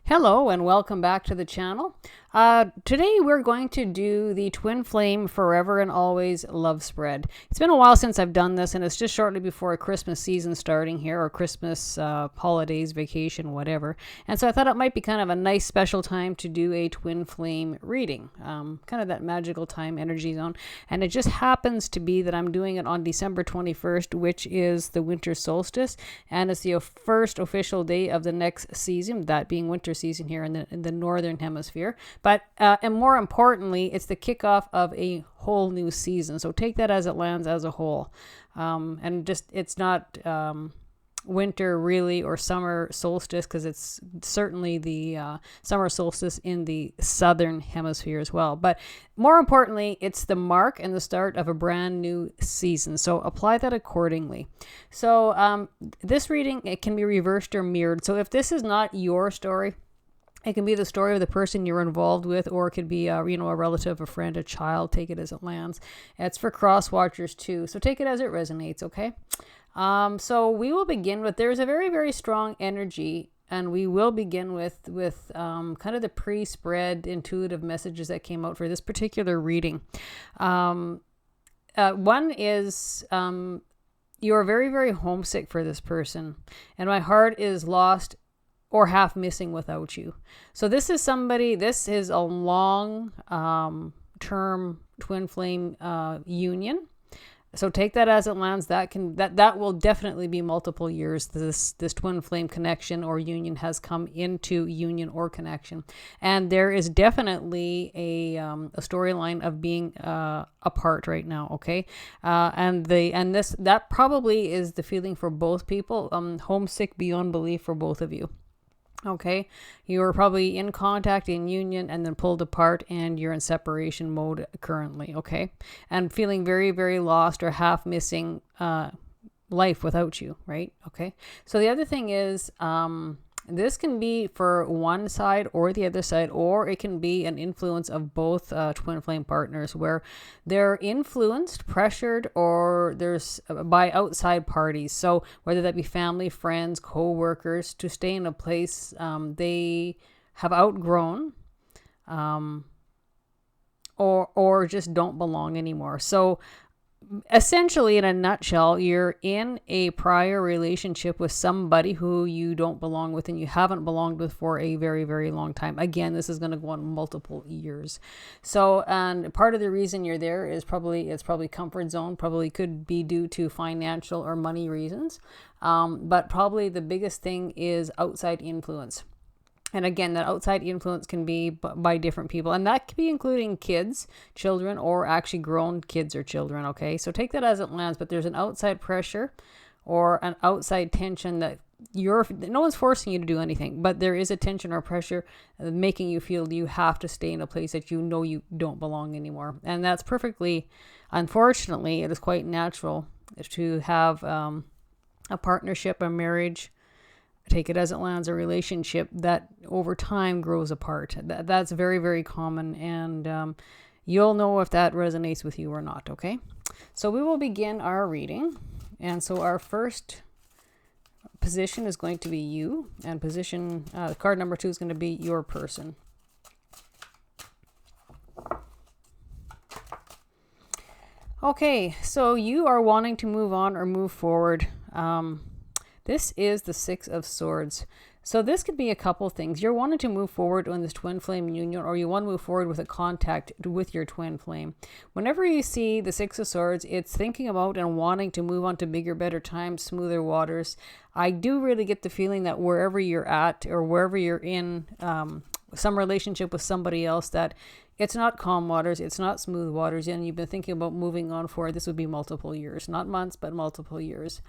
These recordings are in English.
Hello and welcome back to the channel. Today we're going to do the Twin Flame Forever and Always Love Spread. It's been a while since I've done this, and it's just shortly before Christmas season starting here, or Christmas holidays, vacation, whatever. And so I thought it might be kind of a nice special time to do a Twin Flame reading, kind of that magical time energy zone. And it just happens to be that I'm doing it on December 21st, which is the winter solstice, and it's the first official day of the next season, that being winter season here in the northern hemisphere. But and more importantly, it's the kickoff of a whole new season. So take that as it lands as a whole. And just it's not winter really or summer solstice, because it's certainly the summer solstice in the southern hemisphere as well. But more importantly, it's the mark and the start of a brand new season. So apply that accordingly. So this reading, it can be reversed or mirrored. So if this is not your story, it can be the story of the person you're involved with, or it could be a relative, a friend, a child. Take it as it lands. It's for cross watchers too, so take it as it resonates. Okay. So we will begin with, there's a very, very strong energy, and we will begin with kind of the pre-spread intuitive messages that came out for this particular reading. One is you're very, very homesick for this person, and my heart is lost or half missing without you. So this is a long term twin flame union. So take that as it lands. That will definitely be multiple years. This twin flame connection or union has come into union or connection, and there is definitely a storyline of being apart right now. Okay, that probably is the feeling for both people. Homesick beyond belief for both of you. Okay, you are probably in contact, in union, and then pulled apart, and you're in separation mode currently. Okay, and feeling very, very lost or half missing life without you, right? Okay, so the other thing is this can be for one side or the other side, or it can be an influence of both twin flame partners, where they're influenced, pressured, or there's by outside parties. So whether that be family, friends, co-workers, to stay in a place they have outgrown, or just don't belong anymore. So essentially, in a nutshell, you're in a prior relationship with somebody who you don't belong with, and you haven't belonged with for a very, very long time. Again, this is going to go on multiple years. So, and part of the reason you're there is probably comfort zone. Probably could be due to financial or money reasons. But probably the biggest thing is outside influence. And again, that outside influence can be by different people. And that could be including kids, children, or actually grown kids or children. Okay, so take that as it lands. But there's an outside pressure or an outside tension that no one's forcing you to do anything. But there is a tension or pressure making you feel you have to stay in a place that you know you don't belong anymore. And that's perfectly, unfortunately, it is quite natural to have a partnership, a marriage, take it as it lands, a relationship that over time grows apart. That's very, very common, and you'll know if that resonates with you or not. Okay, so we will begin our reading. And so our first position is going to be you, and position card number 2 is going to be your person. Okay, so you are wanting to move on or move forward. This is the 6 of Swords. So this could be a couple things. You're wanting to move forward on this twin flame union, or you want to move forward with a contact with your twin flame. Whenever you see the 6 of Swords, it's thinking about and wanting to move on to bigger, better times, smoother waters. I do really get the feeling that wherever you're at, or wherever you're in some relationship with somebody else, that it's not calm waters, it's not smooth waters, and you've been thinking about moving on forward. This would be multiple years, not months, but multiple years,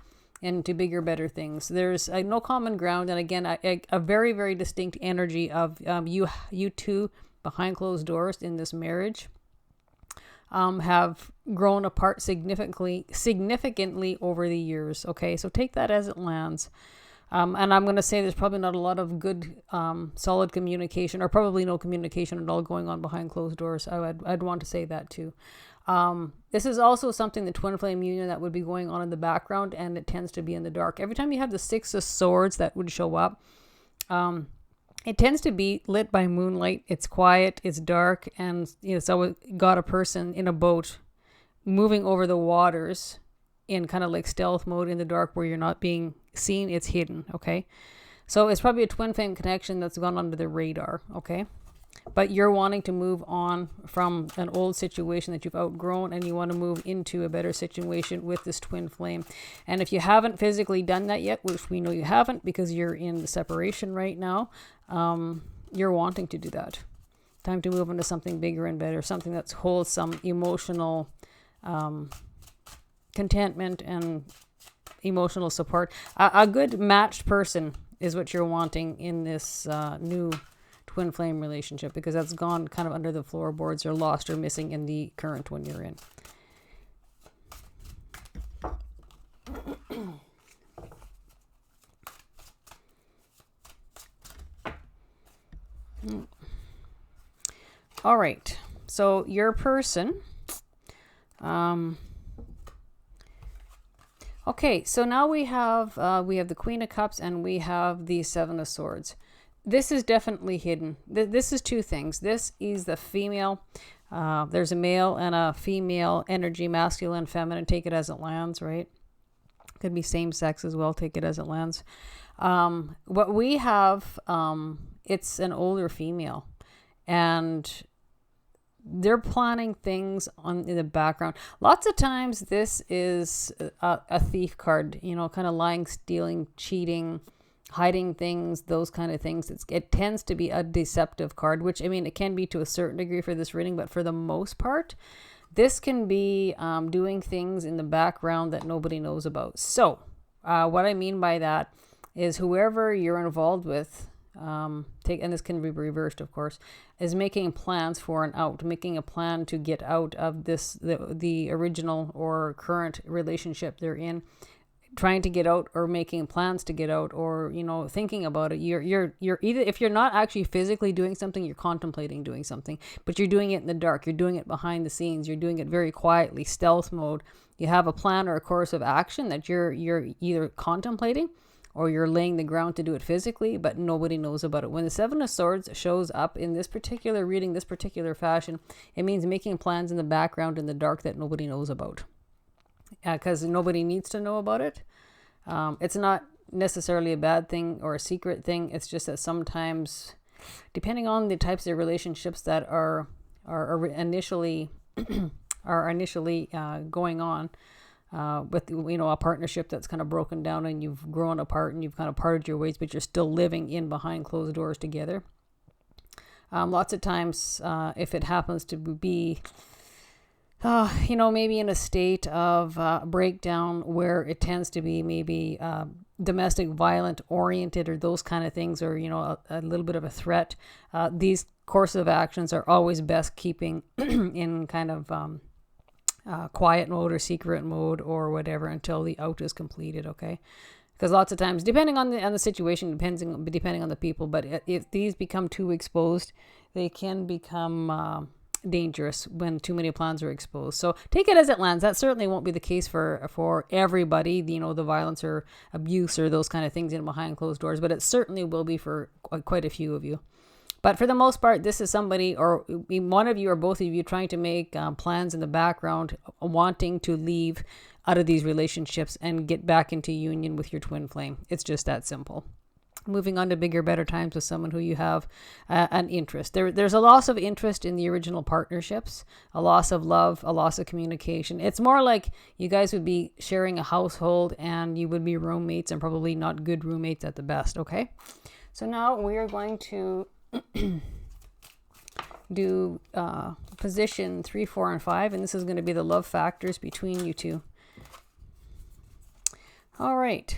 into bigger, better things. There's no common ground, and again, a very, very distinct energy of you two behind closed doors in this marriage have grown apart significantly over the years. Okay, so take that as it lands. And I'm going to say there's probably not a lot of good, solid communication, or probably no communication at all going on behind closed doors. I'd want to say that too. This is also something, the twin flame union, that would be going on in the background, and it tends to be in the dark. Every time you have the 6 of Swords that would show up, It tends to be lit by moonlight. It's quiet, it's dark, and it's always got a person in a boat moving over the waters in kind of like stealth mode in the dark where you're not being seen. It's hidden, okay? So it's probably a twin flame connection that's gone under the radar, okay? But you're wanting to move on from an old situation that you've outgrown, and you want to move into a better situation with this twin flame. And if you haven't physically done that yet, which we know you haven't because you're in the separation right now, you're wanting to do that. Time to move into something bigger and better, something that's wholesome, emotional contentment and emotional support. A good matched person is what you're wanting in this new twin flame relationship, because that's gone kind of under the floorboards or lost or missing in the current one you're in. All right, so your person, okay, so now we have the Queen of Cups and we have the Seven of Swords. This is definitely hidden. This is two things. This is the female. There's a male and a female energy, masculine, feminine. Take it as it lands, right? Could be same sex as well. Take it as it lands. What we have, it's an older female, and they're planning things in the background. Lots of times this is a thief card, kind of lying, stealing, cheating, hiding things, those kind of things. It tends to be a deceptive card, which, it can be to a certain degree for this reading, but for the most part, this can be doing things in the background that nobody knows about. So what I mean by that is whoever you're involved with, and this can be reversed, of course, is making plans for an out, making a plan to get out of the original or current relationship they're in, trying to get out or making plans to get out, or thinking about it. You're either, if you're not actually physically doing something, you're contemplating doing something, but you're doing it in the dark, you're doing it behind the scenes, you're doing it very quietly, stealth mode. You have a plan or a course of action that you're either contemplating or you're laying the ground to do it physically, but nobody knows about it. When the Seven of Swords shows up in this particular reading, this particular fashion, it means making plans in the background in the dark that nobody knows about. Because nobody needs to know about it. It's not necessarily a bad thing or a secret thing. It's just that sometimes, depending on the types of relationships that are initially going on, with a partnership that's kind of broken down and you've grown apart and you've kind of parted your ways, but you're still living in behind closed doors together. Lots of times, if it happens to be maybe in a state of breakdown where it tends to be maybe domestic violent oriented or those kind of things, or a little bit of a threat, these course of actions are always best keeping in kind of quiet mode or secret mode or whatever until the out is completed, okay? Because lots of times, depending on the situation, depending on the people, but if these become too exposed, they can become dangerous when too many plans are exposed. So take it as it lands. That certainly won't be the case for everybody, the violence or abuse or those kind of things in behind closed doors, but it certainly will be for quite a few of you. But for the most part, this is somebody, or one of you or both of you, trying to make plans in the background, wanting to leave out of these relationships and get back into union with your twin flame. It's just that simple. Moving on to bigger, better times with someone who you have an interest. There's a loss of interest in the original partnerships, a loss of love, a loss of communication. It's more like you guys would be sharing a household and you would be roommates, and probably not good roommates at the best, okay? So now we are going to do position 3, 4, and 5, and this is going to be the love factors between you two. All right.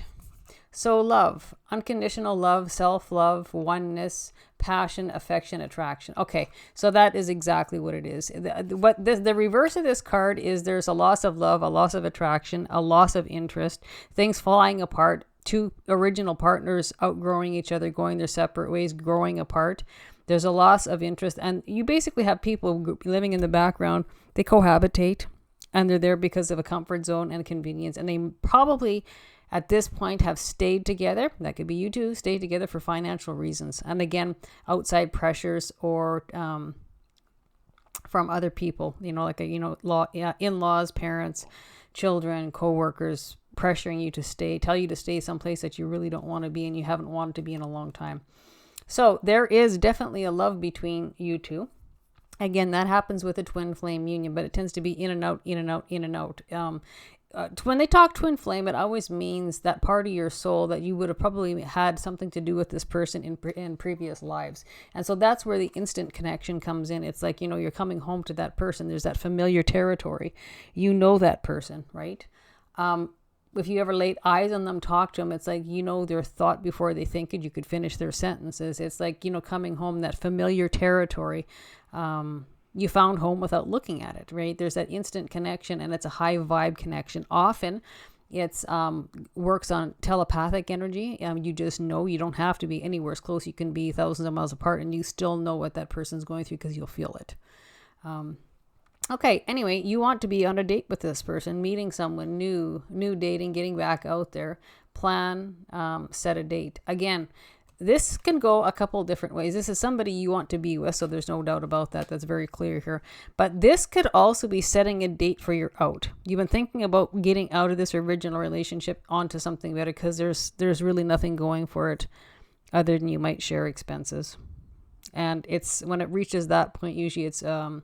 So love, unconditional love, self-love, oneness, passion, affection, attraction. Okay, so that is exactly what it is. The reverse of this card is there's a loss of love, a loss of attraction, a loss of interest, things falling apart, two original partners outgrowing each other, going their separate ways, growing apart. There's a loss of interest, and you basically have people living in the background. They cohabitate, and they're there because of a comfort zone and convenience, and they probably at this point have stayed together. That could be you two, stayed together for financial reasons. And again, outside pressures or from other people, like in-laws, parents, children, co-workers, pressuring you to stay, tell you to stay someplace that you really don't want to be and you haven't wanted to be in a long time. So there is definitely a love between you two. Again, that happens with a twin flame union, but it tends to be in and out, in and out, in and out. When they talk twin flame, it always means that part of your soul that you would have probably had something to do with this person in previous lives. And so that's where the instant connection comes in. It's like, you're coming home to that person. There's that familiar territory. You know that person, right? If you ever laid eyes on them, talk to them, it's like, their thought before they think it. You could finish their sentences. It's like, coming home, that familiar territory. You found home without looking at it, right? There's that instant connection, and it's a high vibe connection. Often it's works on telepathic energy. You just know. You don't have to be anywhere as close. You can be thousands of miles apart and you still know what that person's going through because you'll feel it. Okay, anyway, you want to be on a date with this person, meeting someone new dating, getting back out there, plan, set a date. Again, this can go a couple different ways. This is somebody you want to be with, so there's no doubt about that. That's very clear here. But this could also be setting a date for your out. You've been thinking about getting out of this original relationship onto something better because there's really nothing going for it other than you might share expenses. And it's when it reaches that point, usually it's a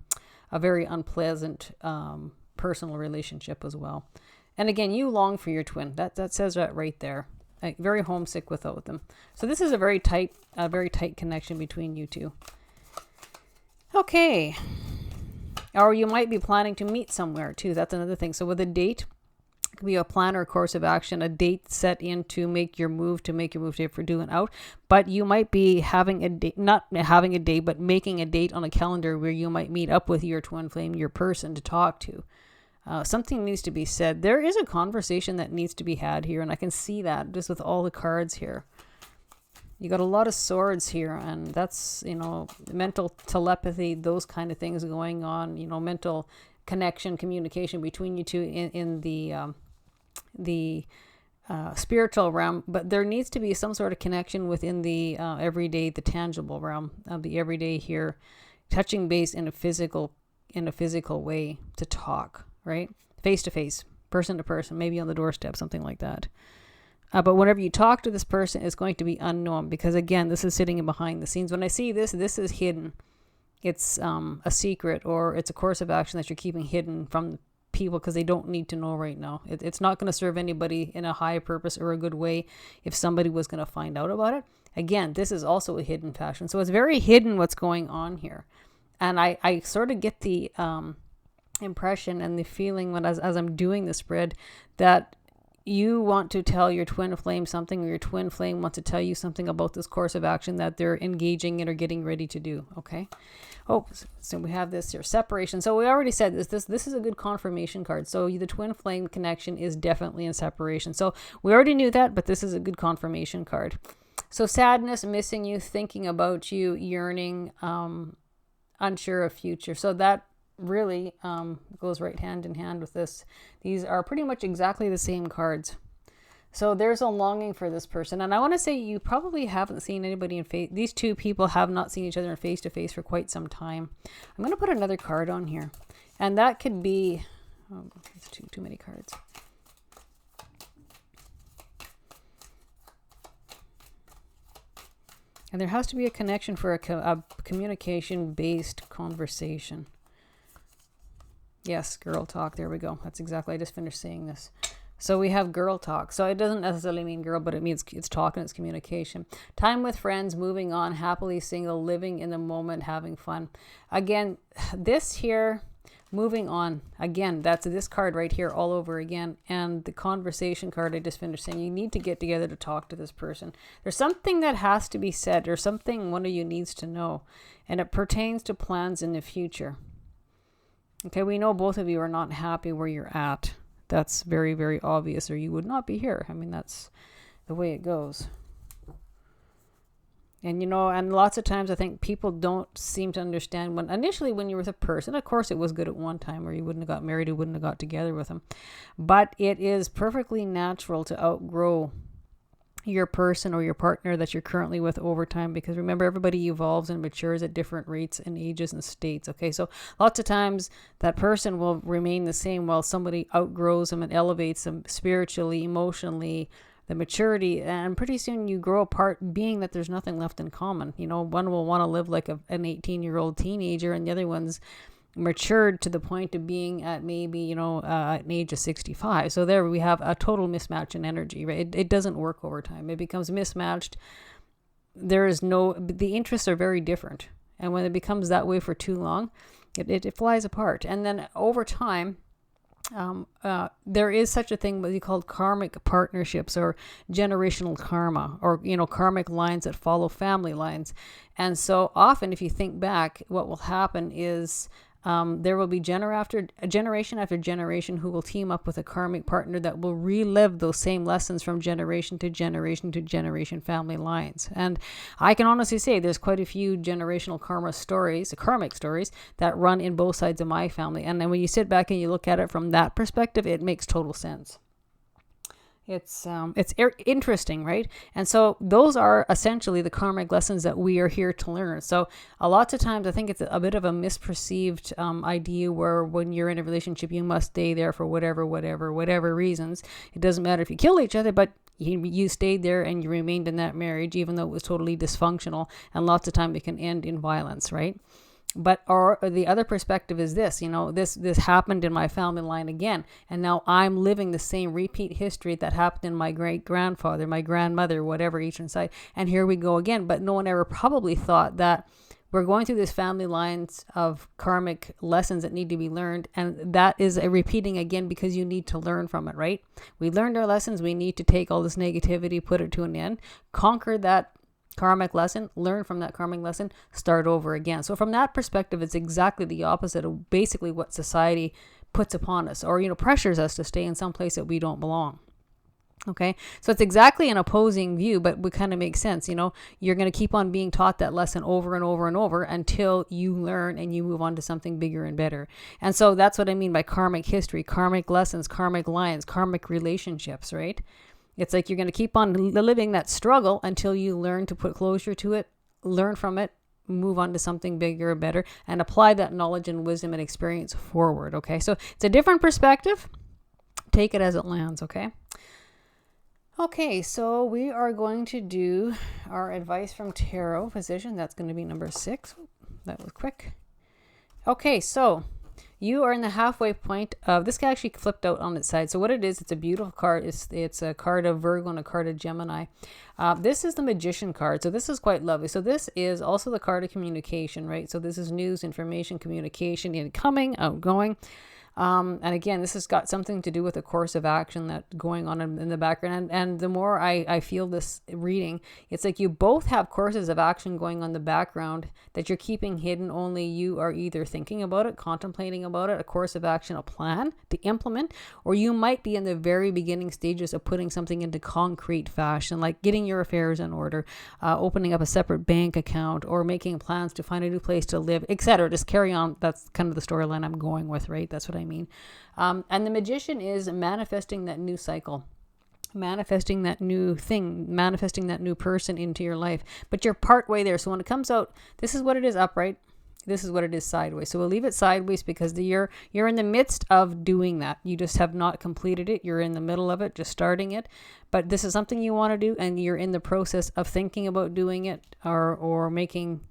very unpleasant personal relationship as well. And again, you long for your twin. That says that right there. Very homesick without them. So this is a very tight connection between you two. Okay. Or you might be planning to meet somewhere too. That's another thing. So with a date, it could be a plan or a course of action, a date set in to make your move for doing out. But you might be having a date, not having a date, but making a date on a calendar where you might meet up with your twin flame, your person to talk to. Something needs to be said. There is a conversation that needs to be had here, and I can see that just with all the cards here. You got a lot of swords here, and that's, mental telepathy, those kind of things going on, mental connection, communication between you two in the spiritual realm. But there needs to be some sort of connection within the everyday, the tangible realm of the everyday here, touching base in a physical way to talk. Right? Face to face, person to person, maybe on the doorstep, something like that. But whenever you talk to this person, it's going to be unknown because, again, this is sitting behind the scenes. When I see this is hidden. It's a secret, or it's a course of action that you're keeping hidden from people because they don't need to know right now. It's not going to serve anybody in a high purpose or a good way if somebody was going to find out about it. Again, this is also a hidden passion. So it's very hidden what's going on here. And I sort of get the impression and the feeling when as I'm doing the spread that you want to tell your twin flame something, or your twin flame wants to tell you something about this course of action that they're engaging in or getting ready to do. Okay. Oh, so we have this here, separation. So we already said this is a good confirmation card. So the twin flame connection is definitely in separation. So we already knew that, but this is a good confirmation card. So sadness, missing you, thinking about you, yearning, unsure of future. So that really goes right hand in hand with this. These are pretty much exactly the same cards. So there's a longing for this person. And I want to say you probably haven't seen anybody in face. These two people have not seen each other in face to face for quite some time. I'm going to put another card on here. And that could be, it's too many cards. And there has to be a connection for a communication-based conversation. Yes, girl talk. There we go. That's exactly. I just finished saying this. So we have girl talk. So it doesn't necessarily mean girl, but it means it's talk and it's communication. Time with friends, moving on, happily single, living in the moment, having fun. Again, this here, moving on. Again, that's this card right here all over again. And the conversation card I just finished saying, you need to get together to talk to this person. There's something that has to be said, or something one of you needs to know. And it pertains to plans in the future. Okay, we know both of you are not happy where you're at. That's very, very obvious, or you would not be here. I mean, that's the way it goes. And, and lots of times I think people don't seem to understand when initially when you're with a person, of course it was good at one time or you wouldn't have got married, you wouldn't have got together with them. But it is perfectly natural to outgrow your person or your partner that you're currently with over time, because remember, everybody evolves and matures at different rates and ages and states. Okay, so lots of times that person will remain the same while somebody outgrows them and elevates them spiritually, emotionally, the maturity, and pretty soon you grow apart, being that there's nothing left in common. One will want to live like an 18-year-old teenager, and the other one's matured to the point of being at maybe, at an age of 65. So there we have a total mismatch in energy, right? It doesn't work over time. It becomes mismatched. The interests are very different. And when it becomes that way for too long, it flies apart. And then over time, there is such a thing what you call karmic partnerships or generational karma, or karmic lines that follow family lines. And so often, if you think back, what will happen is there will be generation after generation who will team up with a karmic partner that will relive those same lessons from generation to generation to generation family lines. And I can honestly say there's quite a few generational karmic stories that run in both sides of my family. And then when you sit back and you look at it from that perspective, it makes total sense. It's interesting, right? And so those are essentially the karmic lessons that we are here to learn. So a lot of times I think it's a bit of a misperceived idea where when you're in a relationship, you must stay there for whatever reasons. It doesn't matter if you kill each other, but you stayed there and you remained in that marriage, even though it was totally dysfunctional. And lots of time it can end in violence, right? But the other perspective is this, this happened in my family line again. And now I'm living the same repeat history that happened in my great grandfather, my grandmother, whatever, each side. And here we go again. But no one ever probably thought that we're going through this family lines of karmic lessons that need to be learned. And that is a repeating again because you need to learn from it, right? We learned our lessons. We need to take all this negativity, put it to an end, conquer that karmic lesson, learn from that karmic lesson, start over again. So from that perspective, it's exactly the opposite of basically what society puts upon us, or pressures us to stay in some place that we don't belong. Okay, so it's exactly an opposing view, but it kind of makes sense. You're going to keep on being taught that lesson over and over and over until you learn and you move on to something bigger and better. And so that's what I mean by karmic history, karmic lessons, karmic lines, karmic relationships, right? It's like you're going to keep on living that struggle until you learn to put closure to it, learn from it, move on to something bigger and better, and apply that knowledge and wisdom and experience forward. Okay, so it's a different perspective. Take it as it lands. Okay. Okay, so we are going to do our advice from tarot position. That's going to be number 6. That was quick. Okay, so you are in the halfway point of this. Guy actually flipped out on its side. So what it is, it's a beautiful card. It's a card of Virgo and a card of Gemini. This is the Magician card. So this is quite lovely. So this is also the card of communication, right? So this is news, information, communication, incoming, outgoing. And again, this has got something to do with a course of action that's going on in the background. And the more I feel this reading, it's like you both have courses of action going on in the background that you're keeping hidden. Only you are either thinking about it, contemplating about it, a course of action, a plan to implement, or you might be in the very beginning stages of putting something into concrete fashion, like getting your affairs in order, opening up a separate bank account, or making plans to find a new place to live, etc. Just carry on. That's kind of the storyline I'm going with, right? That's what I mean. And the Magician is manifesting that new cycle, manifesting that new thing, manifesting that new person into your life. But you're partway there. So when it comes out, this is what it is upright. This is what it is sideways. So we'll leave it sideways because you're in the midst of doing that. You just have not completed it. You're in the middle of it, just starting it. But this is something you want to do, and you're in the process of thinking about doing it or making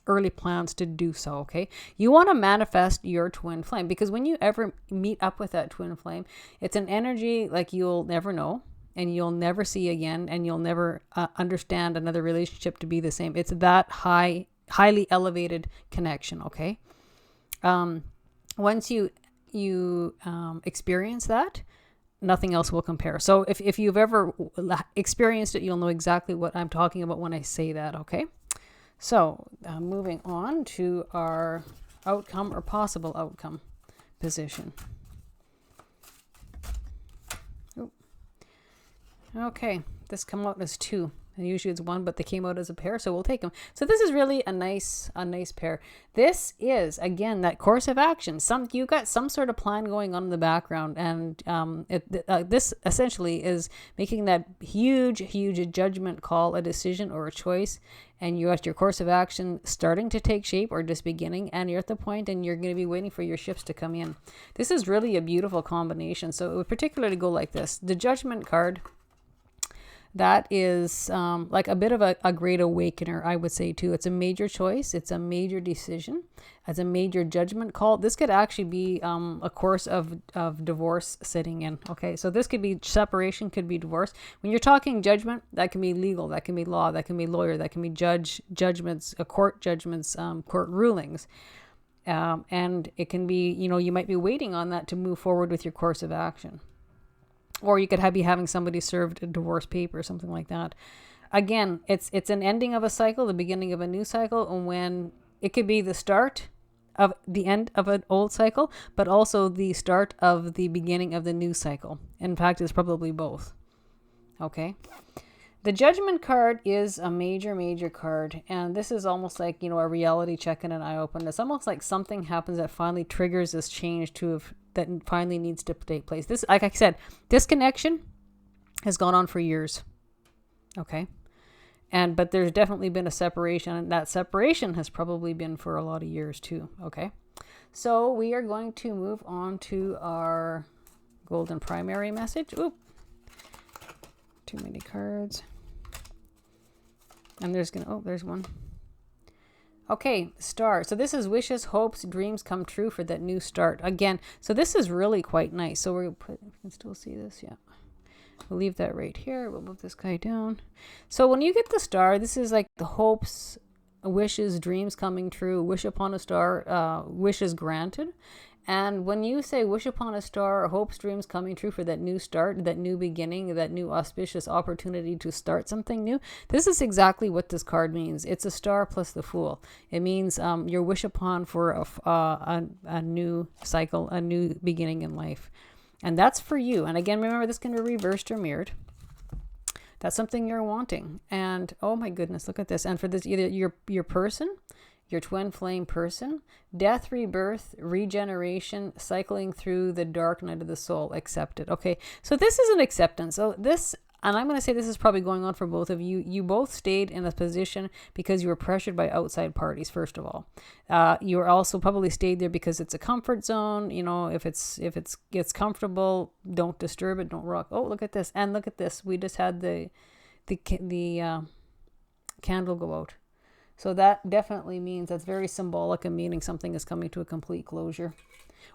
early plans to do so. Okay, you want to manifest your twin flame, because when you ever meet up with that twin flame, it's an energy like you'll never know and you'll never see again, and you'll never understand another relationship to be the same. It's that highly elevated connection. Okay, once you experience that, nothing else will compare. So if you've ever experienced it, you'll know exactly what I'm talking about when I say that. Okay. So moving on to our outcome or possible outcome position. Ooh. Okay, this come out as 2. And usually it's one, but they came out as a pair, so we'll take them. So this is really a nice pair. This is, again, that course of action. You got some sort of plan going on in the background, and this essentially is making that huge judgment call, a decision or a choice, and you got your course of action starting to take shape or just beginning, and you're at the point and you're going to be waiting for your shifts to come in. This is really a beautiful combination. So it would particularly go like this. The Judgment card, that is like a bit of a great awakener, I would say too. It's a major choice. It's a major decision. It's a major judgment call. This could actually be a course of divorce sitting in. Okay, so this could be separation, could be divorce. When you're talking judgment, that can be legal, that can be law, that can be lawyer, that can be judgments, court judgments, court rulings. And it can be, you might be waiting on that to move forward with your course of action. Or you could be having somebody served a divorce paper or something like that. Again, it's an ending of a cycle, the beginning of a new cycle, and when it could be the start of the end of an old cycle, but also the start of the beginning of the new cycle. In fact, it's probably both. Okay. The Judgment card is a major card, and this is almost like, a reality check and an eye opener. It's almost like something happens that finally triggers this change that finally needs to take place. This, like I said, this connection has gone on for years. Okay. But there's definitely been a separation, and that separation has probably been for a lot of years too. Okay. So we are going to move on to our golden primary message. Oop. Too many cards. And there's one. Okay, star. So this is wishes, hopes, dreams come true for that new start. Again, so this is really quite nice. So you can still see this, yeah. We'll leave that right here. We'll move this guy down. So when you get the star, this is like the hopes, wishes, dreams coming true, wish upon a star, wishes granted. And when you say wish upon a star, hopes, dreams coming true for that new start, that new beginning, that new auspicious opportunity to start something new, this is exactly what this card means. It's a star plus the Fool. It means your wish upon for a new cycle, a new beginning in life. And that's for you. And again, remember, this can be reversed or mirrored. That's something you're wanting. And oh my goodness, look at this. And for this, either your person, your twin flame person, death, rebirth, regeneration, cycling through the dark night of the soul, accepted. Okay, so this is an acceptance. So this, and I'm going to say this is probably going on for both of you. You both stayed in a position because you were pressured by outside parties, first of all. You were also probably stayed there because it's a comfort zone. If it gets comfortable, don't disturb it, don't rock. Oh, look at this. And look at this. We just had the candle go out. So that definitely means, that's very symbolic and meaning something is coming to a complete closure.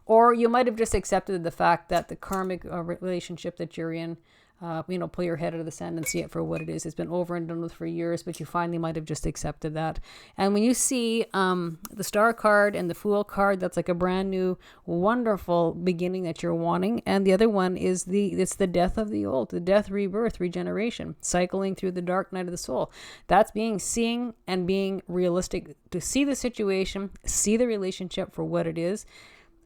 Or you might have just accepted the fact that the karmic relationship that you're in, pull your head out of the sand and see it for what it is. It's been over and done with for years, but you finally might have just accepted that. And when you see the Star card and the Fool card, that's like a brand new, wonderful beginning that you're wanting. And the other one is it's the death of the old, the death, rebirth, regeneration, cycling through the dark night of the soul. That's seeing and being realistic, to see the situation, see the relationship for what it is.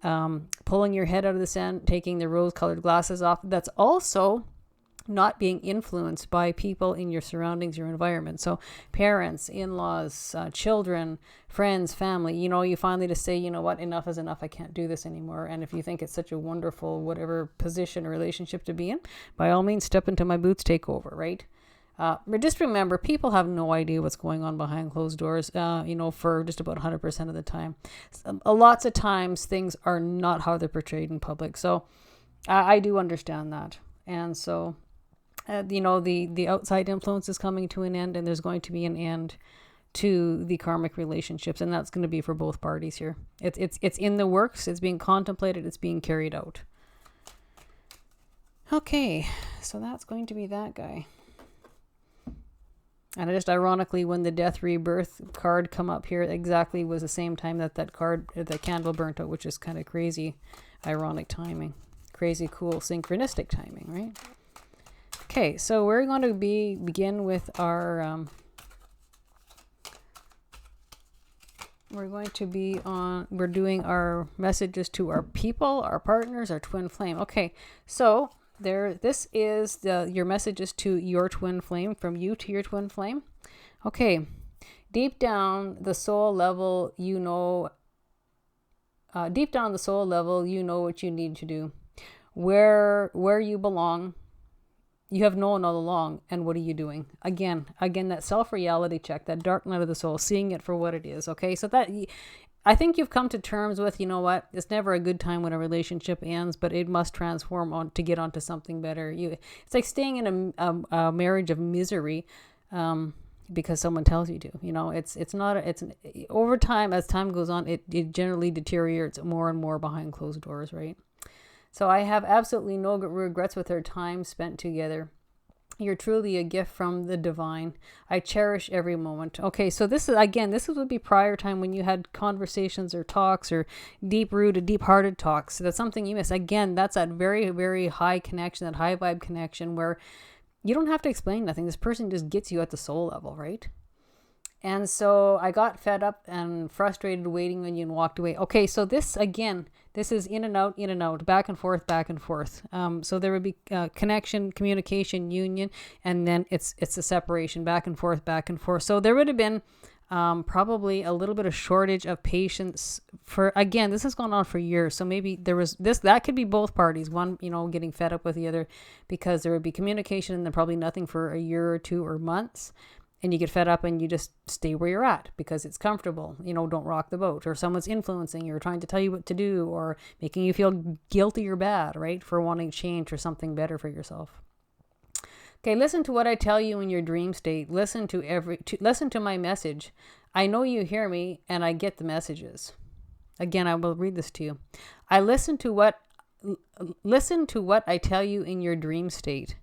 Pulling your head out of the sand, taking the rose-colored glasses off. That's also not being influenced by people in your surroundings, your environment. So parents, in-laws, children, friends, family, you finally just say, you know what, enough is enough. I can't do this anymore. And if you think it's such a wonderful, whatever position or relationship to be in, by all means, step into my boots, take over, right? But just remember, people have no idea what's going on behind closed doors, for just about 100% of the time. Lots of times things are not how they're portrayed in public. So I do understand that. And so, the outside influence is coming to an end, and there's going to be an end to the karmic relationships. And that's going to be for both parties here. It's in the works. It's being contemplated. It's being carried out. Okay. So that's going to be that guy. And just ironically, when the death rebirth card come up here, exactly was the same time that card, the candle burnt out, which is kind of crazy, ironic timing, crazy, cool, synchronistic timing, right? Okay, so we're going to begin with our, we're doing our messages to our people, our partners, our twin flame. Okay, so This is your messages to your twin flame, from you to your twin flame. Okay. Deep down the soul level, you know what you need to do, where you belong. You have known all along, and what are you doing? Again, that self-reality check, that dark night of the soul, seeing it for what it is. Okay, so that, I think you've come to terms with, you know what, it's never a good time when a relationship ends, but it must transform on to get onto something better. It's like staying in a marriage of misery, because someone tells you to. You know, it's over time, as time goes on, it generally deteriorates more and more behind closed doors, right? So I have absolutely no regrets with our time spent together. You're truly a gift from the divine. I cherish every moment. Okay, so this would be prior time when you had conversations or talks or deep-rooted, deep-hearted talks. So that's something you miss. Again, that's that very, very high connection, that high vibe connection where you don't have to explain nothing. This person just gets you at the soul level, right? And so I got fed up and frustrated waiting on you and walked away. Okay, so this is in and out, back and forth, back and forth. So there would be connection, communication, union, and then it's a separation, back and forth, back and forth. So there would have been probably a little bit of shortage of patience for, again, this has gone on for years. So maybe there was that could be both parties, one, getting fed up with the other, because there would be communication and then probably nothing for a year or two or months. And you get fed up and you just stay where you're at because it's comfortable. Don't rock the boat, or someone's influencing you or trying to tell you what to do or making you feel guilty or bad, right? For wanting change or something better for yourself. Okay, listen to what I tell you in your dream state. Listen to my message. I know you hear me and I get the messages. Again, I will read this to you. Listen to what I tell you in your dream state.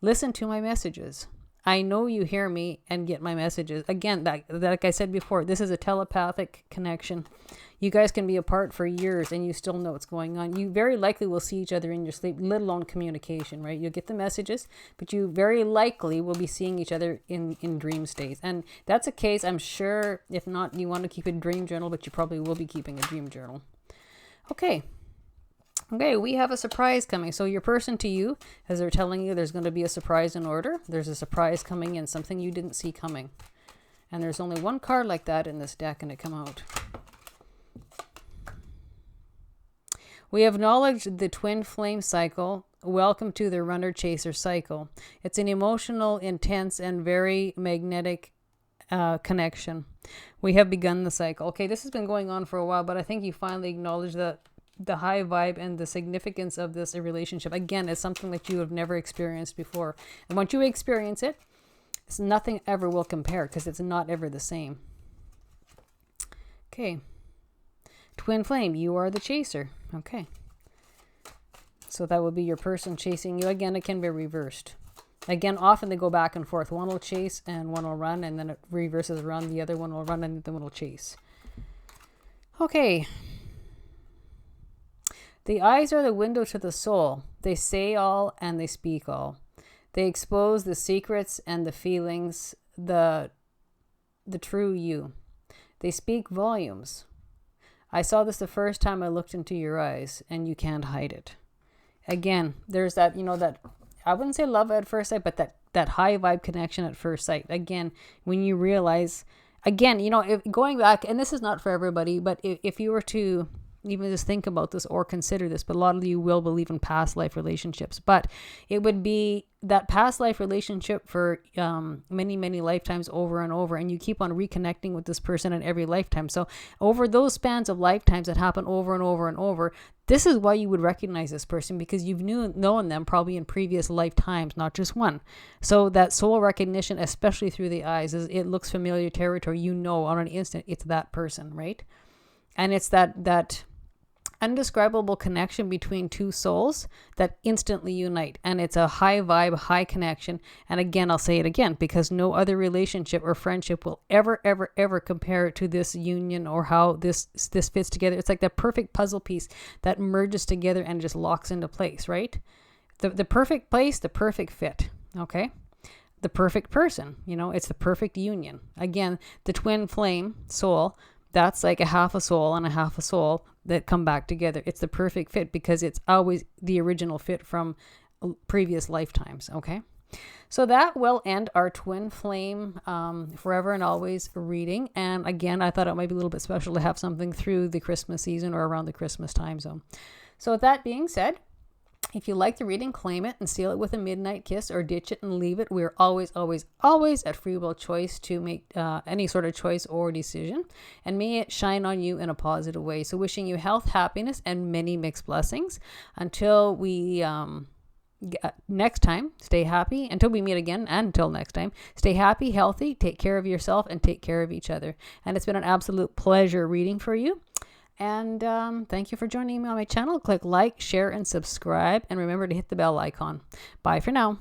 Listen to my messages. I know you hear me and get my messages. Again, like I said before, this is a telepathic connection. You guys can be apart for years and you still know what's going on. You very likely will see each other in your sleep, let alone communication, right? You'll get the messages, but you very likely will be seeing each other in dream states. And that's a case, I'm sure, if not, you want to keep a dream journal, but you probably will be keeping a dream journal. Okay, we have a surprise coming. So your person to you, as they're telling you there's going to be a surprise in order, there's a surprise coming in, something you didn't see coming. And there's only one card like that in this deck, and it come out. We have acknowledged the twin flame cycle. Welcome to the runner-chaser cycle. It's an emotional, intense, and very magnetic connection. We have begun the cycle. Okay, this has been going on for a while, but I think you finally acknowledge that the high vibe and the significance of this relationship, again, is something that you have never experienced before. And once you experience it, nothing ever will compare because it's not ever the same. Okay. Twin flame, you are the chaser. Okay. So that would be your person chasing you. Again, it can be reversed. Again, often they go back and forth. One will chase and one will run, and then it reverses around. The other one will run and the other one will chase. Okay. The eyes are the window to the soul. They say all and they speak all. They expose the secrets and the feelings, the true you. They speak volumes. I saw this the first time I looked into your eyes, and you can't hide it. Again, there's that, that, I wouldn't say love at first sight, but that high vibe connection at first sight. Again, when you realize, again, if going back, and this is not for everybody, but if you were to even just think about this or consider this, but a lot of you will believe in past life relationships, but it would be that past life relationship for many, many lifetimes over and over, and you keep on reconnecting with this person in every lifetime. So over those spans of lifetimes that happen over and over and over, this is why you would recognize this person, because you've known them probably in previous lifetimes, not just one. So that soul recognition, especially through the eyes, it looks familiar territory. On an instant, it's that person, right? And it's that undescribable connection between two souls that instantly unite, and it's a high vibe, high connection. And again, I'll say it again, because no other relationship or friendship will ever compare to this union or how this fits together. It's like the perfect puzzle piece that merges together and just locks into place, right? The perfect place, the perfect fit. Okay, the perfect person, it's the perfect union. Again, the twin flame soul, that's like a half a soul and a half a soul that come back together. It's the perfect fit because it's always the original fit from previous lifetimes. Okay. So that will end our twin flame forever and always reading. And again, I thought it might be a little bit special to have something through the Christmas season or around the Christmas time zone. So with that being said, if you like the reading, claim it and seal it with a midnight kiss or ditch it and leave it. We're always, always, always at free will choice to make any sort of choice or decision. And may it shine on you in a positive way. So wishing you health, happiness, and many mixed blessings. Until we... next time, stay happy. Until we meet again, and until next time, stay happy, healthy, take care of yourself, and take care of each other. And it's been an absolute pleasure reading for you. And thank you for joining me on my channel. Click like, share, and subscribe. And remember to hit the bell icon. Bye for now.